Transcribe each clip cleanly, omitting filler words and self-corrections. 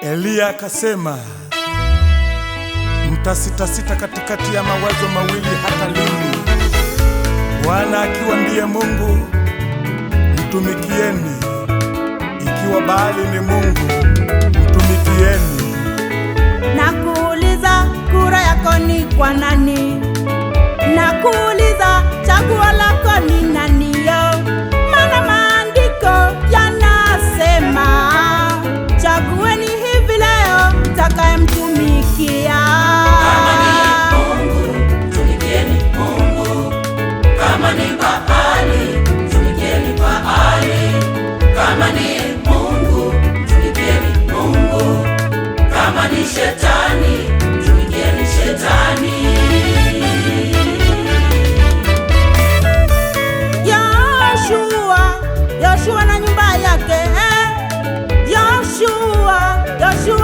Eliya akasema, mtasitasita katikati ya mawazo mawili hata lini? Bwana akiwa ndiye Mungu, mtumikieni; ikiwa Baali ni Mungu, mtumikieni. Nakuuliza, kura yako ni kwa nani? Nakuuliza, chaguo lako ni nani? Maana maandiko yanasema, chagueni hivi leo mtakayemtumikia. Kama ni Mungu, tumikieni Mungu. Kama ni Baali, tumikieni Baali. Kama ni Mungu, tumikieni Mungu. Kama ni Shetani, tumikieni Shetani. Yoshua na nyumba yake, Yoshua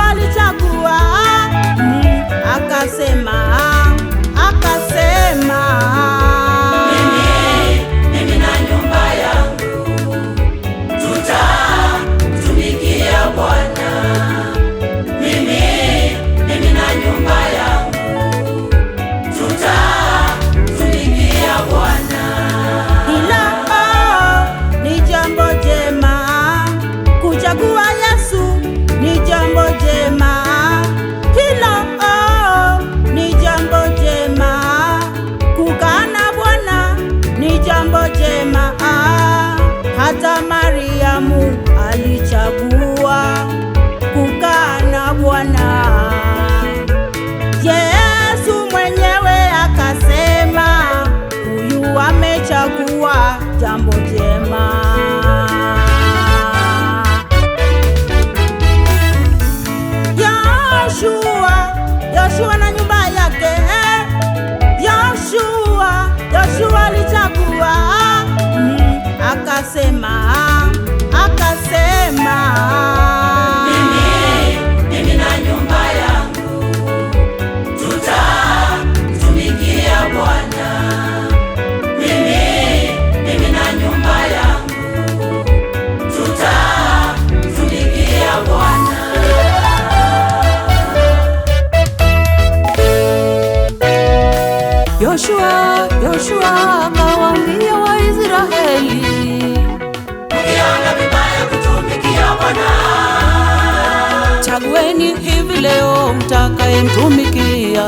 alichagua, akasema mimi na nyumba yangu tutatumikia Bwana. Mimi na nyumba yangu tutatumikia Bwana. Ni jambo jema kuchagua Yesu, ni jambo jema hilo. Ni jambo jema kukaa na Bwana, ni jambo jema. Hata Mariamu alichagua kukaa na Bwana. Yesu mwenyewe akasema, huyu amechagua jambo jema. Yoshua na nyumba yake, Yoshua alichagua, akasema mimi na nyumba yangu tutatumikia Bwana. Mimi na nyumba yangu tutatumikia Bwana. Yoshua akawaambia Waisraeli, mkiona vibaya kutumikia Bwana, chagueni hivi leo mtakayemtumikia,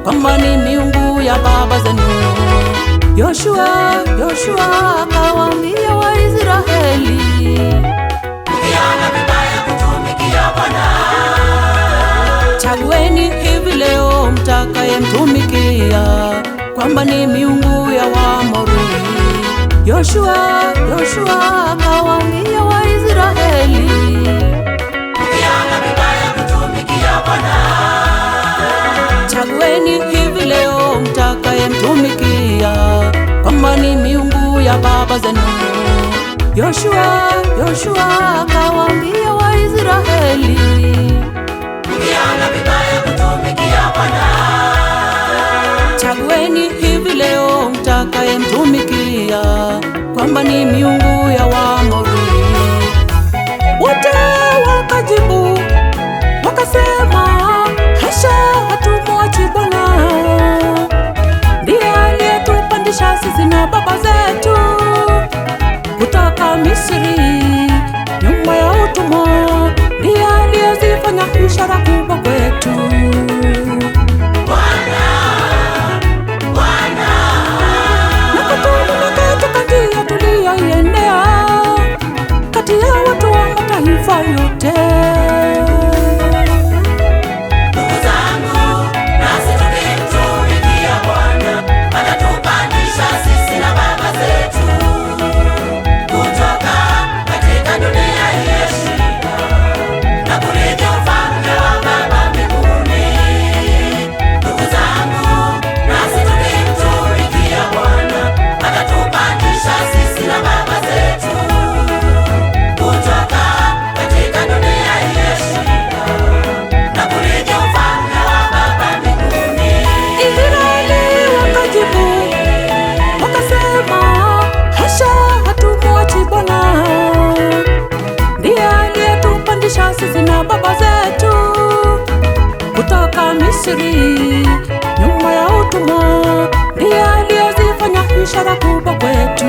kwamba ni miungu ya baba zenu. Yoshua akawaambia Waisraeli, mkiona vibaya kutumikia Bwana, chagueni hivi leo mtakayemtumikia, kwamba ni miungu ya Waamori. Yoshua akawaambia Waisraeli, mkiona vibaya kutumikia Bwana, chagueni hivi leo mtakayemtumikia, kwamba ni miungu ya baba zenu. Yoshua akawaambia Waisraeli, mkiona vibaya kutumikia Bwana, chagueni hivi leo mtakayemtumikia, kwamba ni miungu ya Waamori. Wote wakajibu wakasema, hasha, hatumwachi Bwana. Ndiye aliyetupandisha sisi na baba zetu kutoka Misri, nyumba ya utumwa. Ndiye aliyezifanya ishara kubwa kwetu. Na kutulinda katika njia tuliyoiendea, kati ya watu wa mataifa yote. ndugu zangu, nasi tukimtumikia Bwana, atatupandisha sisi na baba zetu kutoka katika dunia hii ya shida na kurithi ufalme wa Baba mbinguni. Ndugu zangu, nasi tukimtumikia Bwana, atatupandisha sisi na baba zetu kutoka katika dunia hii ya shida Misri, nyuma ya utumwa, ndiye aliyezifanya ishara kubwa kwetu.